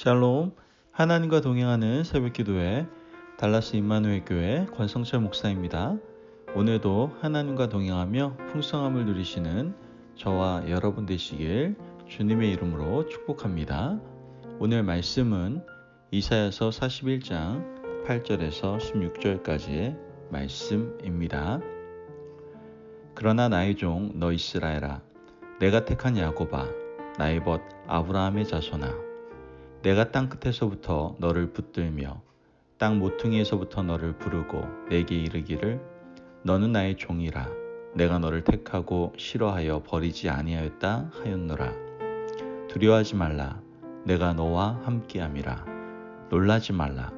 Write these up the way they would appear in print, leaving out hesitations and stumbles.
샬롬, 하나님과 동행하는 새벽기도회 달라스 임마누엘 교회 권성철 목사입니다. 오늘도 하나님과 동행하며 풍성함을 누리시는 저와 여러분 되시길 주님의 이름으로 축복합니다. 오늘 말씀은 이사야서 41장 8절에서 16절까지의 말씀입니다. 그러나 나의 종 너 이스라엘아, 내가 택한 야곱아, 나의 벗 아브라함의 자손아, 내가 땅 끝에서부터 너를 붙들며 땅 모퉁이에서부터 너를 부르고 내게 이르기를 너는 나의 종이라. 내가 너를 택하고 싫어하여 버리지 아니하였다 하였노라. 두려워하지 말라. 내가 너와 함께함이라. 놀라지 말라.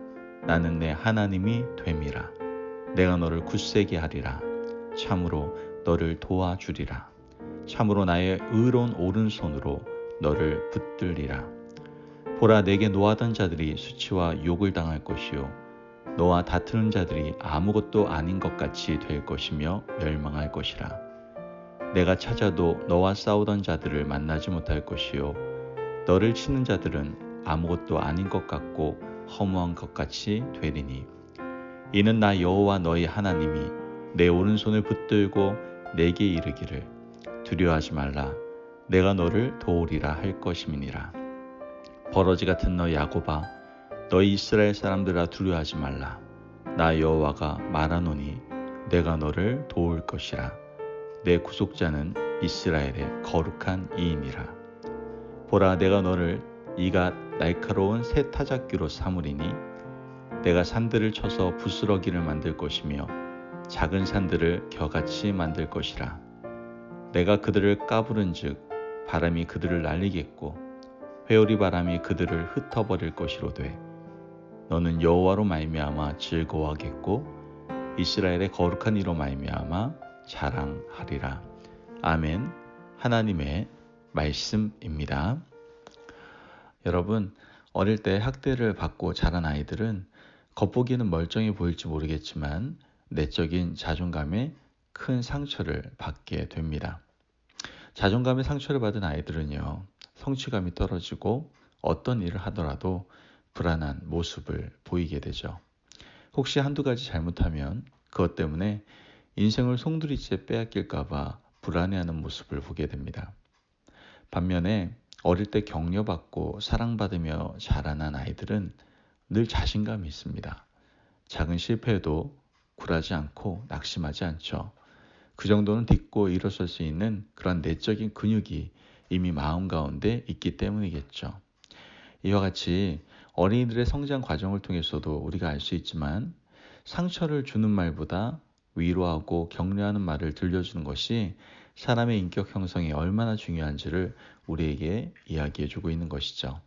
나는 내 하나님이 됨이라. 내가 너를 굳세게 하리라. 참으로 너를 도와주리라. 참으로 나의 의로운 오른손으로 너를 붙들리라. 보라, 내게 노하던 자들이 수치와 욕을 당할 것이요 너와 다투는 자들이 아무것도 아닌 것 같이 될 것이며 멸망할 것이라. 내가 찾아도 너와 싸우던 자들을 만나지 못할 것이요 너를 치는 자들은 아무것도 아닌 것 같고 허무한 것 같이 되리니, 이는 나 여호와 너희 하나님이 내 오른손을 붙들고 내게 이르기를 두려워하지 말라. 내가 너를 도우리라 할 것임이니라. 버러지 같은 너 야곱아, 너희 이스라엘 사람들아 두려워하지 말라. 나 여호와가 말하노니 내가 너를 도울 것이라. 내 구속자는 이스라엘의 거룩한 이이니라. 보라, 내가 너를 이가 날카로운 새 타작기로 삼으리니 내가 산들을 쳐서 부스러기를 만들 것이며 작은 산들을 겨같이 만들 것이라. 내가 그들을 까부른즉 바람이 그들을 날리겠고 회오리 바람이 그들을 흩어버릴 것이로되 너는 여호와로 말미암아 즐거워하겠고 이스라엘의 거룩한 이로 말미암아 자랑하리라. 아멘. 하나님의 말씀입니다. 여러분, 어릴 때 학대를 받고 자란 아이들은 겉보기는 멀쩡해 보일지 모르겠지만 내적인 자존감에 큰 상처를 받게 됩니다. 자존감에 상처를 받은 아이들은요, 성취감이 떨어지고 어떤 일을 하더라도 불안한 모습을 보이게 되죠. 혹시 한두 가지 잘못하면 그것 때문에 인생을 송두리째 빼앗길까봐 불안해하는 모습을 보게 됩니다. 반면에 어릴 때 격려받고 사랑받으며 자라난 아이들은 늘 자신감이 있습니다. 작은 실패에도 굴하지 않고 낙심하지 않죠. 그 정도는 딛고 일어설 수 있는 그런 내적인 근육이 이미 마음 가운데 있기 때문이겠죠. 이와 같이 어린이들의 성장 과정을 통해서도 우리가 알 수 있지만 상처를 주는 말보다 위로하고 격려하는 말을 들려주는 것이 사람의 인격 형성에 얼마나 중요한지를 우리에게 이야기해주고 있는 것이죠.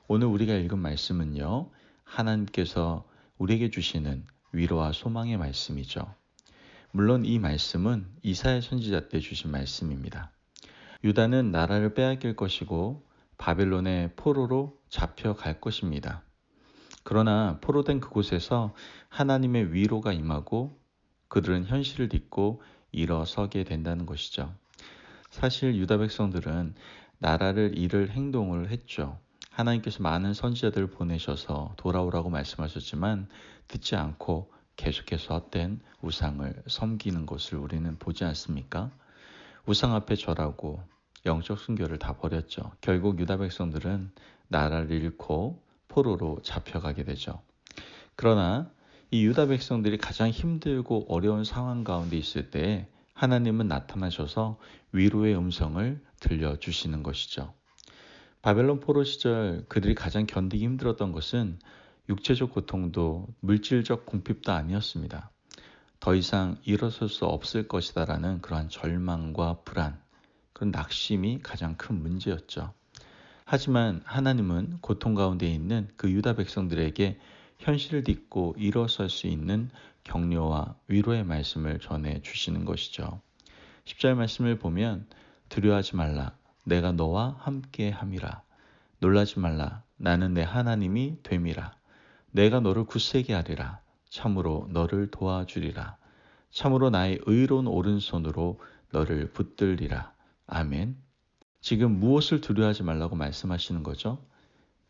오늘 우리가 읽은 말씀은요, 하나님께서 우리에게 주시는 위로와 소망의 말씀이죠. 물론 이 말씀은 이사야 선지자 때 주신 말씀입니다. 유다는 나라를 빼앗길 것이고 바벨론의 포로로 잡혀갈 것입니다. 그러나 포로된 그곳에서 하나님의 위로가 임하고 그들은 현실을 딛고 일어서게 된다는 것이죠. 사실 유다 백성들은 나라를 잃을 행동을 했죠. 하나님께서 많은 선지자들을 보내셔서 돌아오라고 말씀하셨지만 듣지 않고 계속해서 헛된 우상을 섬기는 것을 우리는 보지 않습니까? 우상 앞에 절하고 영적 순교를 다 버렸죠. 결국 유다 백성들은 나라를 잃고 포로로 잡혀가게 되죠. 그러나 이 유다 백성들이 가장 힘들고 어려운 상황 가운데 있을 때 하나님은 나타나셔서 위로의 음성을 들려주시는 것이죠. 바벨론 포로 시절 그들이 가장 견디기 힘들었던 것은 육체적 고통도 물질적 궁핍도 아니었습니다. 더 이상 일어설 수 없을 것이다라는 그러한 절망과 불안, 그런 낙심이 가장 큰 문제였죠. 하지만 하나님은 고통 가운데 있는 그 유다 백성들에게 현실을 딛고 일어설 수 있는 격려와 위로의 말씀을 전해주시는 것이죠. 10절 말씀을 보면 두려워하지 말라. 내가 너와 함께 함이라. 놀라지 말라. 나는 내 하나님이 됨이라. 내가 너를 굳세게 하리라. 참으로 너를 도와주리라. 참으로 나의 의로운 오른손으로 너를 붙들리라. 아멘. 지금 무엇을 두려워하지 말라고 말씀하시는 거죠?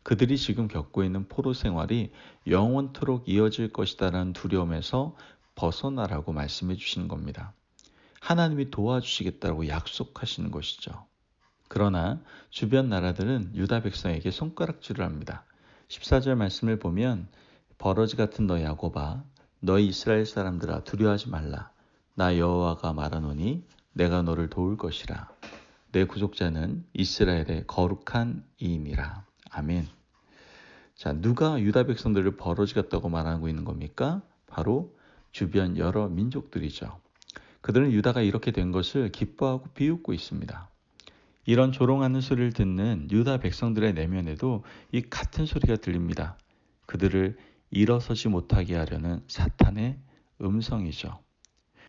그들이 지금 겪고 있는 포로 생활이 영원토록 이어질 것이다라는 두려움에서 벗어나라고 말씀해 주시는 겁니다. 하나님이 도와주시겠다고 약속하시는 것이죠. 그러나 주변 나라들은 유다 백성에게 손가락질을 합니다. 14절 말씀을 보면 버러지 같은 너 야곱아 너희 이스라엘 사람들아 두려워하지 말라. 나 여호와가 말하노니 내가 너를 도울 것이라. 내 구속자는 이스라엘의 거룩한 이임이라. 아멘. 자, 누가 유다 백성들을 버러지 같다고 말하고 있는 겁니까? 바로 주변 여러 민족들이죠. 그들은 유다가 이렇게 된 것을 기뻐하고 비웃고 있습니다. 이런 조롱하는 소리를 듣는 유다 백성들의 내면에도 이 같은 소리가 들립니다. 그들을 일어서지 못하게 하려는 사탄의 음성이죠.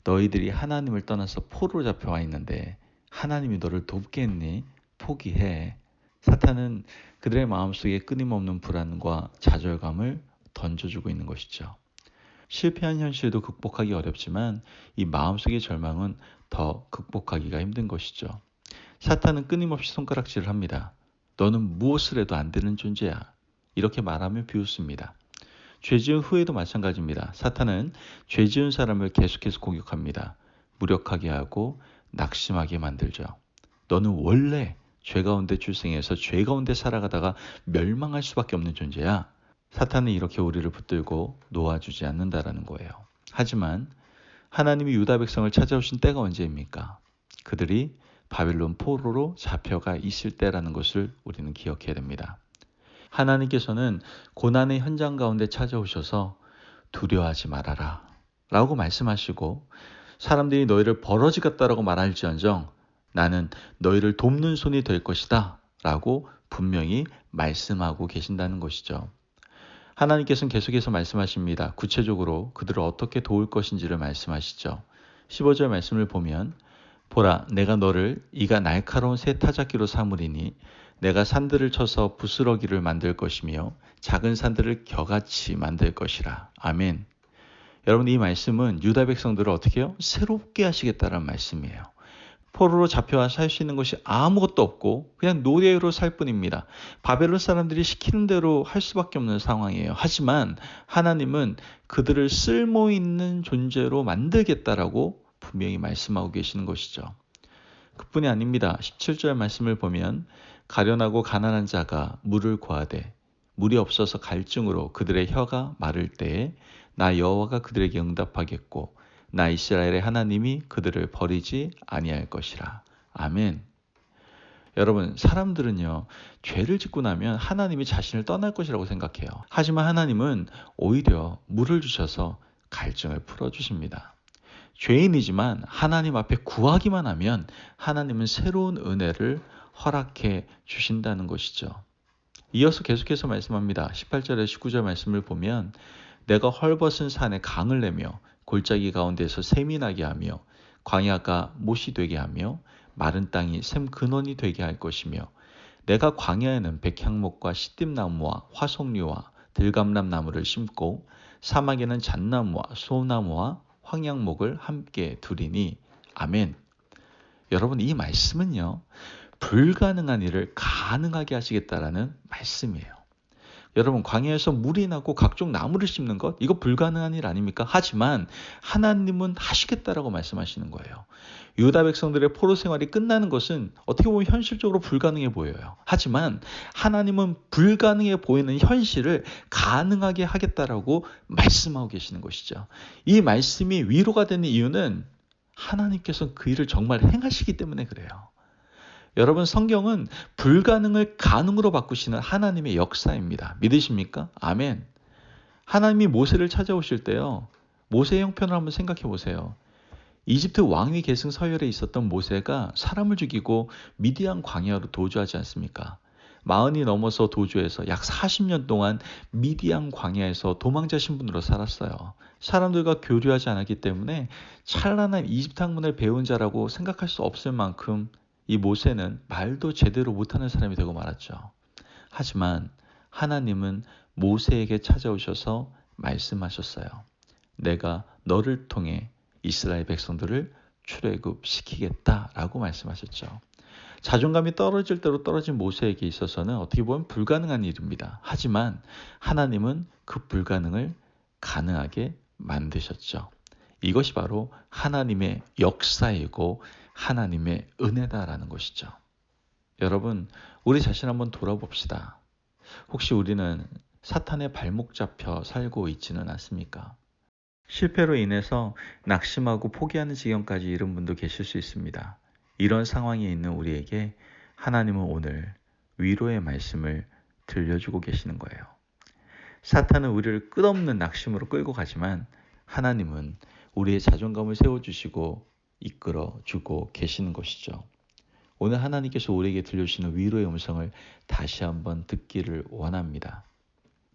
너희들이 하나님을 떠나서 포로로 잡혀와 있는데 하나님이 너를 돕겠니? 포기해. 사탄은 그들의 마음속에 끊임없는 불안과 좌절감을 던져주고 있는 것이죠. 실패한 현실도 극복하기 어렵지만 이 마음속의 절망은 더 극복하기가 힘든 것이죠. 사탄은 끊임없이 손가락질을 합니다. 너는 무엇을 해도 안 되는 존재야. 이렇게 말하며 비웃습니다. 죄 지은 후에도 마찬가지입니다. 사탄은 죄 지은 사람을 계속해서 공격합니다. 무력하게 하고 낙심하게 만들죠. 너는 원래 죄 가운데 출생해서 죄 가운데 살아가다가 멸망할 수밖에 없는 존재야. 사탄은 이렇게 우리를 붙들고 놓아주지 않는다라는 거예요. 하지만 하나님이 유다 백성을 찾아오신 때가 언제입니까? 그들이 바빌론 포로로 잡혀가 있을 때라는 것을 우리는 기억해야 됩니다. 하나님께서는 고난의 현장 가운데 찾아오셔서 두려워하지 말아라 라고 말씀하시고 사람들이 너희를 버러지 같다라고 말할지언정 나는 너희를 돕는 손이 될 것이다 라고 분명히 말씀하고 계신다는 것이죠. 하나님께서는 계속해서 말씀하십니다. 구체적으로 그들을 어떻게 도울 것인지를 말씀하시죠. 15절 말씀을 보면 보라 내가 너를 이가 날카로운 새 타작기로 삼으리니 내가 산들을 쳐서 부스러기를 만들 것이며 작은 산들을 겨같이 만들 것이라. 아멘. 여러분 이 말씀은 유다 백성들을 어떻게 해요? 새롭게 하시겠다는 말씀이에요. 포로로 잡혀와 살 수 있는 것이 아무것도 없고 그냥 노예로 살 뿐입니다. 바벨론 사람들이 시키는 대로 할 수밖에 없는 상황이에요. 하지만 하나님은 그들을 쓸모 있는 존재로 만들겠다라고 분명히 말씀하고 계시는 것이죠. 그뿐이 아닙니다. 17절 말씀을 보면 가련하고 가난한 자가 물을 구하되 물이 없어서 갈증으로 그들의 혀가 마를 때에 나 여호와가 그들에게 응답하겠고 나 이스라엘의 하나님이 그들을 버리지 아니할 것이라. 아멘. 여러분 사람들은요 죄를 짓고 나면 하나님이 자신을 떠날 것이라고 생각해요. 하지만 하나님은 오히려 물을 주셔서 갈증을 풀어주십니다. 죄인이지만 하나님 앞에 구하기만 하면 하나님은 새로운 은혜를 허락해 주신다는 것이죠. 이어서 계속해서 말씀합니다. 18절에 19절 말씀을 보면 내가 헐벗은 산에 강을 내며 골짜기 가운데서 샘이 나게 하며 광야가 못이 되게 하며 마른 땅이 샘 근원이 되게 할 것이며 내가 광야에는 백향목과 시띠나무와 화석류와 들감람 나무를 심고 사막에는 잣나무와 소나무와 황양목을 함께 두리니. 아멘. 여러분 이 말씀은요 불가능한 일을 가능하게 하시겠다라는 말씀이에요. 여러분 광야에서 물이 나고 각종 나무를 심는 것 이거 불가능한 일 아닙니까? 하지만 하나님은 하시겠다라고 말씀하시는 거예요. 유다 백성들의 포로 생활이 끝나는 것은 어떻게 보면 현실적으로 불가능해 보여요. 하지만 하나님은 불가능해 보이는 현실을 가능하게 하겠다라고 말씀하고 계시는 것이죠. 이 말씀이 위로가 되는 이유는 하나님께서 그 일을 정말 행하시기 때문에 그래요. 여러분 성경은 불가능을 가능으로 바꾸시는 하나님의 역사입니다. 믿으십니까? 아멘. 하나님이 모세를 찾아오실 때요. 모세의 형편을 한번 생각해 보세요. 이집트 왕위 계승 서열에 있었던 모세가 사람을 죽이고 미디안 광야로 도주하지 않습니까? 40이 넘어서 도주해서 약 40년 동안 미디안 광야에서 도망자 신분으로 살았어요. 사람들과 교류하지 않았기 때문에 찬란한 이집트 학문을 배운 자라고 생각할 수 없을 만큼 이 모세는 말도 제대로 못하는 사람이 되고 말았죠. 하지만 하나님은 모세에게 찾아오셔서 말씀하셨어요. 내가 너를 통해 이스라엘 백성들을 출애굽시키겠다라고 말씀하셨죠. 자존감이 떨어질 대로 떨어진 모세에게 있어서는 어떻게 보면 불가능한 일입니다. 하지만 하나님은 그 불가능을 가능하게 만드셨죠. 이것이 바로 하나님의 역사이고 하나님의 은혜다라는 것이죠. 여러분, 우리 자신 한번 돌아봅시다. 혹시 우리는 사탄의 발목 잡혀 살고 있지는 않습니까? 실패로 인해서 낙심하고 포기하는 지경까지 이른 분도 계실 수 있습니다. 이런 상황에 있는 우리에게 하나님은 오늘 위로의 말씀을 들려주고 계시는 거예요. 사탄은 우리를 끝없는 낙심으로 끌고 가지만 하나님은 우리의 자존감을 세워주시고 이끌어주고 계시는 것이죠. 오늘 하나님께서 우리에게 들려주시는 위로의 음성을 다시 한번 듣기를 원합니다.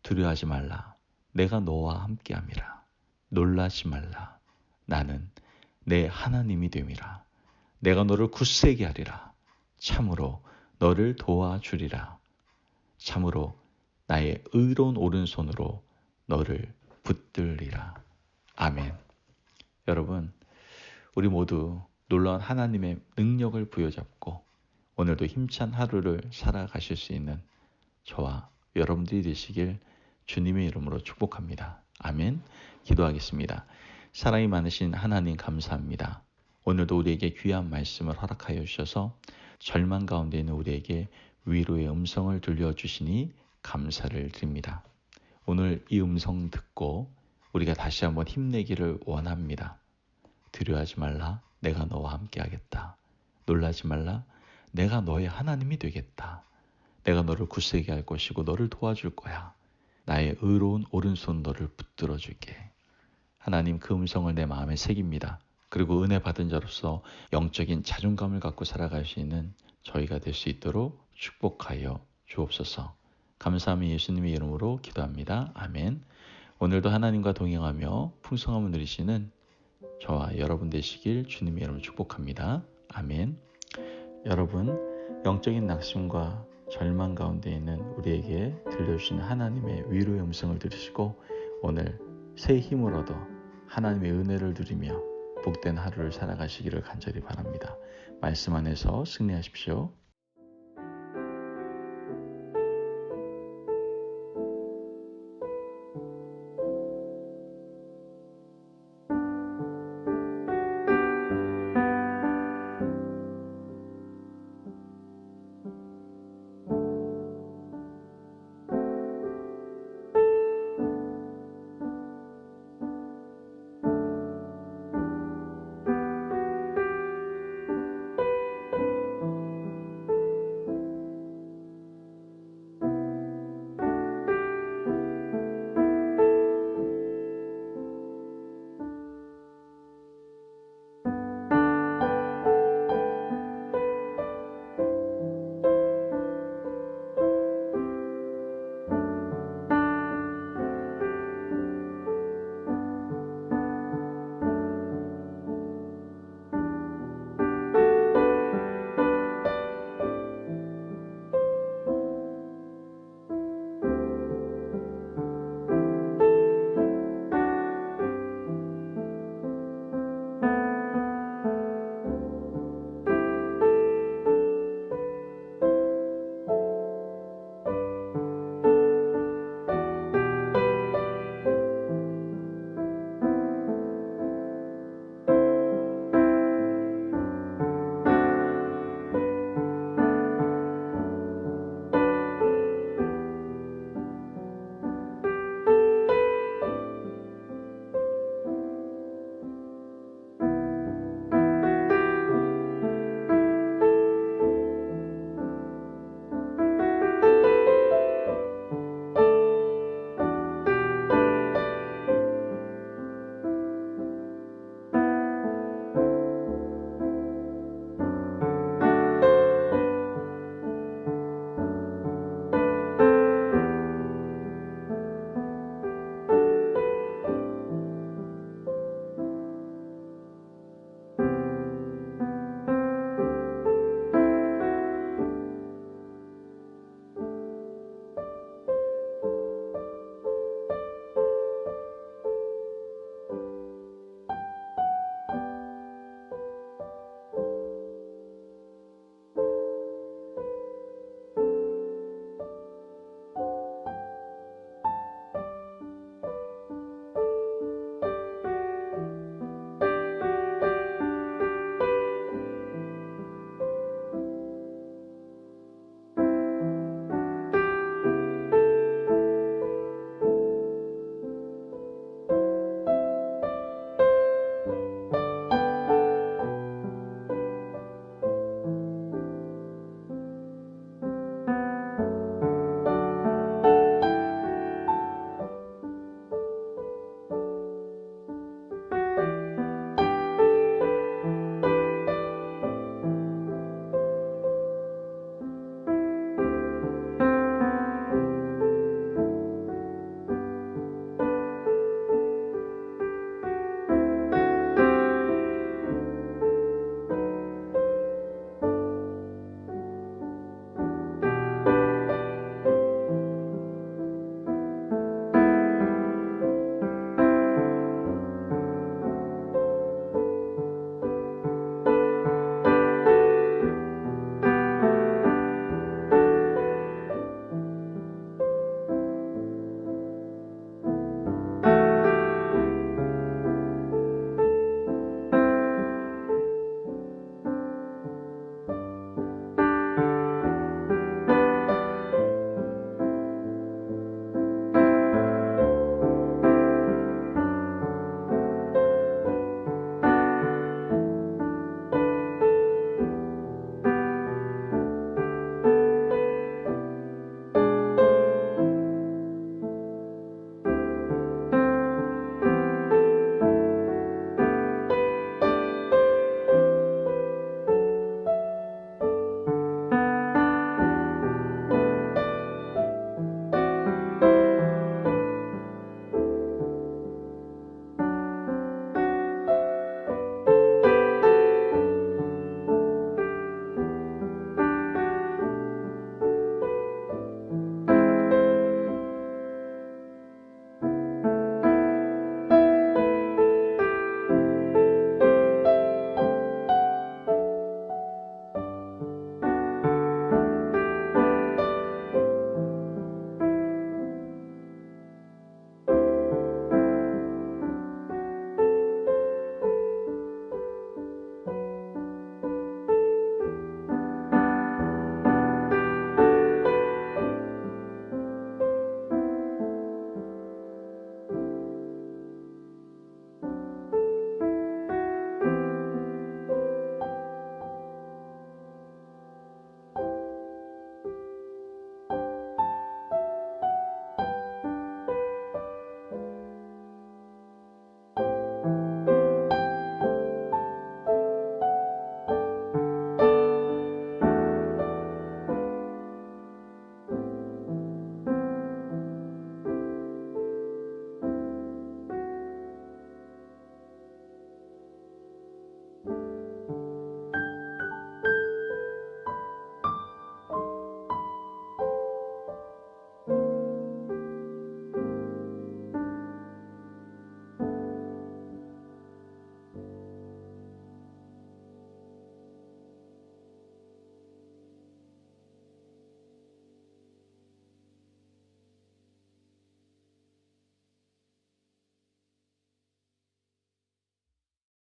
두려워하지 말라. 내가 너와 함께함이라. 놀라지 말라. 나는 내 하나님이 됨이라. 내가 너를 굳세게 하리라. 참으로 너를 도와주리라. 참으로 나의 의로운 오른손으로 너를 붙들리라. 아멘. 여러분, 우리 모두 놀라운 하나님의 능력을 부여잡고 오늘도 힘찬 하루를 살아가실 수 있는 저와 여러분들이 되시길 주님의 이름으로 축복합니다. 아멘. 기도하겠습니다. 사랑이 많으신 하나님 감사합니다. 오늘도 우리에게 귀한 말씀을 허락하여 주셔서 절망 가운데 있는 우리에게 위로의 음성을 들려주시니 감사를 드립니다. 오늘 이 음성 듣고 우리가 다시 한번 힘내기를 원합니다. 두려워하지 말라. 내가 너와 함께 하겠다. 놀라지 말라. 내가 너의 하나님이 되겠다. 내가 너를 굳세게 할 것이고 너를 도와줄 거야. 나의 의로운 오른손 너를 붙들어 줄게. 하나님, 그 음성을 내 마음에 새깁니다. 그리고 은혜 받은 자로서 영적인 자존감을 갖고 살아갈 수 있는 저희가 될 수 있도록 축복하여 주옵소서. 감사하며 예수님의 이름으로 기도합니다. 아멘. 오늘도 하나님과 동행하며 풍성함을 누리시는 저와 여러분 되시길 주님의 이름으로 축복합니다. 아멘. 여러분, 영적인 낙심과 절망 가운데 있는 우리에게 들려주신 하나님의 위로의 음성을 들으시고 오늘 새 힘을 얻어 하나님의 은혜를 누리며 복된 하루를 살아가시기를 간절히 바랍니다. 말씀 안에서 승리하십시오.